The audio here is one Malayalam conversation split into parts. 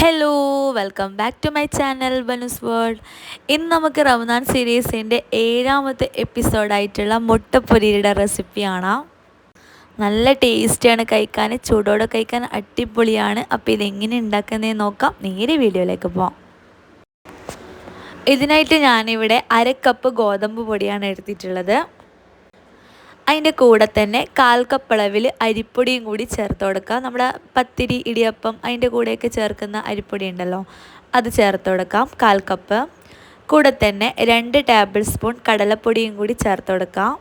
Hello, welcome back to my channel Banu's world. ഇന്ന് നമുക്ക് റമദാൻ സീരീസിൻ്റെ 7ാമത്തെ എപ്പിസോഡായിട്ടുള്ള മുട്ടപ്പൊരിയുടെ റെസിപ്പിയാണ്. നല്ല ടേസ്റ്റിയാണ് കഴിക്കാൻ, ചൂടോടെ കഴിക്കാൻ അടിപൊളിയാണ്. അപ്പോൾ ഇതെങ്ങനെ ഉണ്ടാക്കുന്നതെന്ന് നോക്കാം. നേരെ വീഡിയോയിലേക്ക് പോകാം. ഇതിനായിട്ട് ഞാനിവിടെ 1/2 കപ്പ് ഗോതമ്പ് പൊടിയാണ് എടുത്തിട്ടുള്ളത്. അതിൻ്റെ കൂടെ തന്നെ 1/4 കപ്പ് അളവിൽ അരിപ്പൊടിയും കൂടി ചേർത്ത് കൊടുക്കുക. നമ്മുടെ പത്തിരി, ഇടിയപ്പം അതിൻ്റെ കൂടെയൊക്കെ ചേർക്കുന്ന അരിപ്പൊടി ഉണ്ടല്ലോ, അത് ചേർത്ത് കൊടുക്കാം 1/4 കപ്പ്. കൂടെ തന്നെ 2 ടേബിൾ സ്പൂൺ കടലപ്പൊടിയും കൂടി ചേർത്ത് കൊടുക്കാം.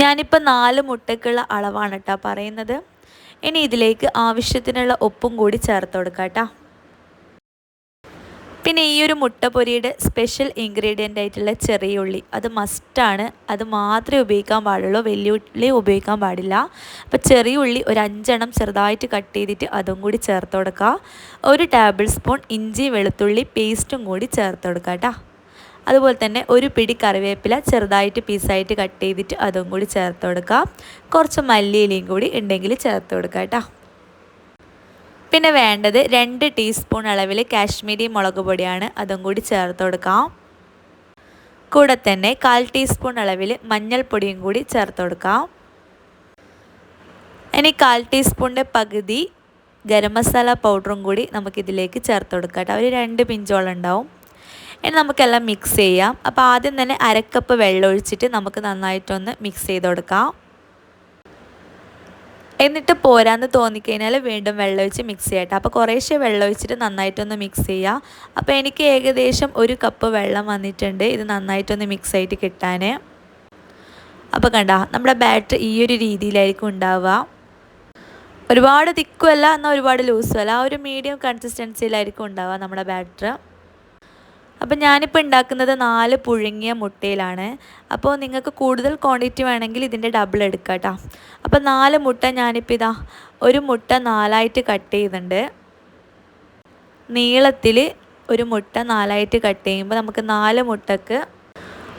ഞാനിപ്പോൾ 4 മുട്ടയ്ക്കുള്ള അളവാണ് കേട്ടോ പറയുന്നത്. ഇനി ഇതിലേക്ക് ആവശ്യത്തിനുള്ള ഉപ്പും കൂടി ചേർത്ത് കൊടുക്കാം കേട്ടോ. പിന്നെ ഈ ഒരു മുട്ടപ്പൊരിയുടെ സ്പെഷ്യൽ ഇൻഗ്രീഡിയൻ്റ് ആയിട്ടുള്ള ചെറിയ ഉള്ളി, അത് മസ്റ്റാണ്. അത് മാത്രമേ ഉപയോഗിക്കാൻ പാടുള്ളൂ, വലിയ ഉള്ളി ഉപയോഗിക്കാൻ പാടില്ല. അപ്പോൾ ചെറിയ ഉള്ളി ഒരു 5 എണ്ണം ചെറുതായിട്ട് കട്ട് ചെയ്തിട്ട് അതും കൂടി ചേർത്ത് കൊടുക്കുക. 1 ടേബിൾ സ്പൂൺ ഇഞ്ചി വെളുത്തുള്ളി പേസ്റ്റും കൂടി ചേർത്ത് കൊടുക്കുക കേട്ടോ. അതുപോലെ തന്നെ 1 പിടി കറിവേപ്പില ചെറുതായിട്ട് പീസായിട്ട് കട്ട് ചെയ്തിട്ട് അതും കൂടി ചേർത്ത് കൊടുക്കുക. കുറച്ച് മല്ലിയിലയും കൂടി ഉണ്ടെങ്കിൽ ചേർത്ത് കൊടുക്കുക കേട്ടോ. പിന്നെ വേണ്ടത് 2 ടീസ്പൂൺ അളവിൽ കാശ്മീരി മുളക് പൊടിയാണ്, അതും കൂടി ചേർത്ത് കൊടുക്കാം. കൂടെ തന്നെ 1/4 ടീസ്പൂൺ അളവിൽ മഞ്ഞൾപ്പൊടിയും കൂടി ചേർത്ത് കൊടുക്കാം. ഇനി 1/4 ടീസ്പൂണിൻ്റെ പകുതി ഗരം മസാല പൗഡറും കൂടി നമുക്കിതിലേക്ക് ചേർത്ത് കൊടുക്കാം കേട്ടോ. ഒരു 2 പിഞ്ചോളം ഉണ്ടാവും. ഇനി നമുക്കെല്ലാം മിക്സ് ചെയ്യാം. അപ്പോൾ ആദ്യം തന്നെ 1/2 കപ്പ് വെള്ളം ഒഴിച്ചിട്ട് നമുക്ക് നന്നായിട്ടൊന്ന് മിക്സ് ചെയ്ത് കൊടുക്കാം. എന്നിട്ട് പോരാന്ന് തോന്നിക്കഴിഞ്ഞാൽ വീണ്ടും വെള്ളം ഒഴിച്ച് മിക്സ് ചെയ്യട്ടെ. അപ്പോൾ കുറേശ്ശെ വെള്ളം ഒഴിച്ചിട്ട് നന്നായിട്ടൊന്ന് മിക്സ് ചെയ്യുക. അപ്പോൾ എനിക്ക് ഏകദേശം 1 കപ്പ് വെള്ളം വന്നിട്ടുണ്ട്, ഇത് നന്നായിട്ടൊന്ന് മിക്സ് ആയിട്ട് കിട്ടാൻ. അപ്പോൾ കണ്ടോ, നമ്മുടെ ബാറ്റർ ഈ ഒരു രീതിയിലായിരിക്കും ഉണ്ടാവുക. ഒരുപാട് തിക്കുമല്ല എന്നാൽ ഒരുപാട് ലൂസും അല്ല, ആ ഒരു മീഡിയം കൺസിസ്റ്റൻസിയിലായിരിക്കും ഉണ്ടാവുക നമ്മുടെ ബാറ്റർ. അപ്പോൾ ഞാനിപ്പോൾ ഉണ്ടാക്കുന്നത് 4 പുഴുങ്ങിയ മുട്ടയിലാണ്. അപ്പോൾ നിങ്ങൾക്ക് കൂടുതൽ ക്വാണ്ടിറ്റി വേണമെങ്കിൽ ഇതിൻ്റെ ഡബിൾ എടുക്കുക കേട്ടോ. അപ്പോൾ 4 മുട്ട ഞാനിപ്പോൾ ഇതാ 1 മുട്ട 4ആയിട്ട് കട്ട് ചെയ്യുന്നുണ്ട്. നീളത്തിൽ 1 മുട്ട 4ആയിട്ട് കട്ട് ചെയ്യുമ്പോൾ നമുക്ക് 4 മുട്ടക്ക്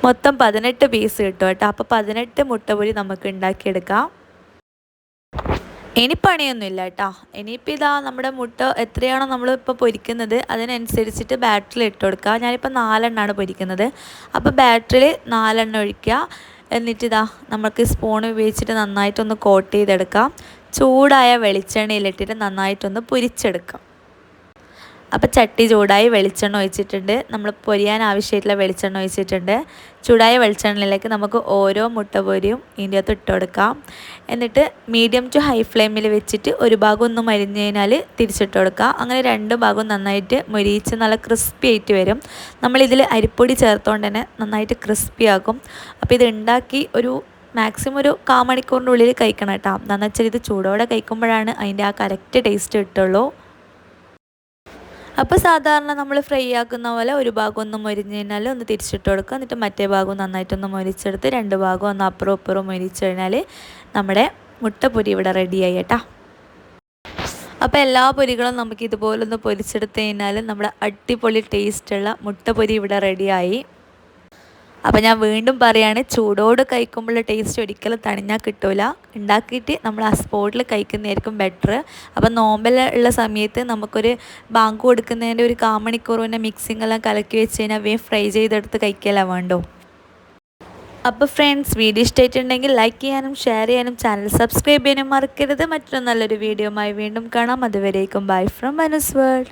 മൊത്തം 18 പീസ് കിട്ടും കേട്ടോ. അപ്പോൾ 18 മുട്ട പൊരി നമുക്ക് ഉണ്ടാക്കിയെടുക്കാം. ഇനി പണിയൊന്നുമില്ല കേട്ടോ. ഇനിയിപ്പോൾ ഇതാ നമ്മുടെ മുട്ട എത്രയാണോ നമ്മളിപ്പോൾ പൊരിക്കുന്നത് അതിനനുസരിച്ചിട്ട് ബാറ്ററിൽ ഇട്ട് കൊടുക്കുക. ഞാനിപ്പോൾ 4 എണ്ണമാണ് പൊരിക്കുന്നത്. അപ്പോൾ ബാറ്ററിൽ 4 എണ്ണ ഒഴിക്കുക. എന്നിട്ട് ഇതാ നമുക്ക് സ്പൂൺ ഉപയോഗിച്ചിട്ട് നന്നായിട്ടൊന്ന് കോട്ട് ചെയ്തെടുക്കാം. ചൂടായ വെളിച്ചെണ്ണയിലിട്ടിട്ട് നന്നായിട്ടൊന്ന് പൊരിച്ചെടുക്കാം. അപ്പോൾ ചട്ടി ചൂടായി വെളിച്ചെണ്ണ ഒഴിച്ചിട്ടുണ്ട്. നമ്മൾ പൊരിയാൻ ആവശ്യമായിട്ടുള്ള വെളിച്ചെണ്ണ ഒഴിച്ചിട്ടുണ്ട്. ചൂടായ വെളിച്ചെണ്ണയിലേക്ക് നമുക്ക് ഓരോ മുട്ട പൊരിയും ഇതിൻ്റെ അകത്ത് ഇട്ട് കൊടുക്കാം. എന്നിട്ട് മീഡിയം ടു ഹൈ ഫ്ലെയിമിൽ വെച്ചിട്ട് ഒരു ഭാഗം ഒന്ന് മരിഞ്ഞ് കഴിഞ്ഞാൽ തിരിച്ചിട്ട് കൊടുക്കുക. അങ്ങനെ 2 ഭാഗവും നന്നായിട്ട് മൊരിയിച്ച് നല്ല ക്രിസ്പി ആയിട്ട് വരും. നമ്മളിതിൽ അരിപ്പൊടി ചേർത്തുകൊണ്ട് തന്നെ നന്നായിട്ട് ക്രിസ്പി ആകും. അപ്പോൾ ഇത് ഉണ്ടാക്കി ഒരു മാക്സിമം ഒരു 1/4 മണിക്കൂറിൻ്റെ ഉള്ളിൽ കഴിക്കണം കേട്ടോ. എന്താണെന്ന് വെച്ചാൽ ഇത് ചൂടോടെ കഴിക്കുമ്പോഴാണ് അതിൻ്റെ ആ കറക്റ്റ് ടേസ്റ്റ് കിട്ടുള്ളൂ. അപ്പോൾ സാധാരണ നമ്മൾ ഫ്രൈ ആക്കുന്ന പോലെ ഒരു ഭാഗം ഒന്ന് മൊരിഞ്ഞ് കഴിഞ്ഞാൽ ഒന്ന് തിരിച്ചിട്ട് കൊടുക്കുക. എന്നിട്ട് മറ്റേ ഭാഗം നന്നായിട്ടൊന്ന് മൊരിച്ചെടുത്ത് 2 ഭാഗം ഒന്ന് അപ്പുറം ഇപ്പുറം മൊരിച്ച് കഴിഞ്ഞാൽ നമ്മുടെ മുട്ടപ്പൊരി ഇവിടെ റെഡിയായി കേട്ടോ. അപ്പോൾ എല്ലാ പൊരികളും നമുക്ക് ഇതുപോലൊന്ന് പൊരിച്ചെടുത്ത് കഴിഞ്ഞാൽ നമ്മുടെ അടിപൊളി ടേസ്റ്റുള്ള മുട്ടപ്പൊരി ഇവിടെ റെഡിയായി. അപ്പോൾ ഞാൻ വീണ്ടും പറയുകയാണ്, ചൂടോട് കഴിക്കുമ്പോൾ ടേസ്റ്റ് ഒരിക്കലും തണിഞ്ഞാൽ കിട്ടില്ല. ഉണ്ടാക്കിയിട്ട് നമ്മൾ ആ സ്പോട്ടിൽ കഴിക്കുന്നതായിരിക്കും ബെറ്റർ. അപ്പോൾ നോമ്പിലുള്ള സമയത്ത് നമുക്കൊരു ബാങ്ക് കൊടുക്കുന്നതിൻ്റെ ഒരു 1/4 മണിക്കൂർ മുന്നേ മിക്സിംഗ് എല്ലാം കലക്കി വെച്ച് കഴിഞ്ഞാൽ ഫ്രൈ ചെയ്തെടുത്ത് കഴിക്കല വേണ്ടോ. അപ്പോൾ ഫ്രണ്ട്സ്, വീഡിയോ ഇഷ്ടമായിട്ടുണ്ടെങ്കിൽ ലൈക്ക് ചെയ്യാനും ഷെയർ ചെയ്യാനും ചാനൽ സബ്സ്ക്രൈബ് ചെയ്യാനും മറക്കരുത്. മറ്റൊരു നല്ലൊരു വീഡിയോയുമായി വീണ്ടും കാണാം. അതുവരേക്കും ബൈ ഫ്രം ബനൂസ് വേൾഡ്.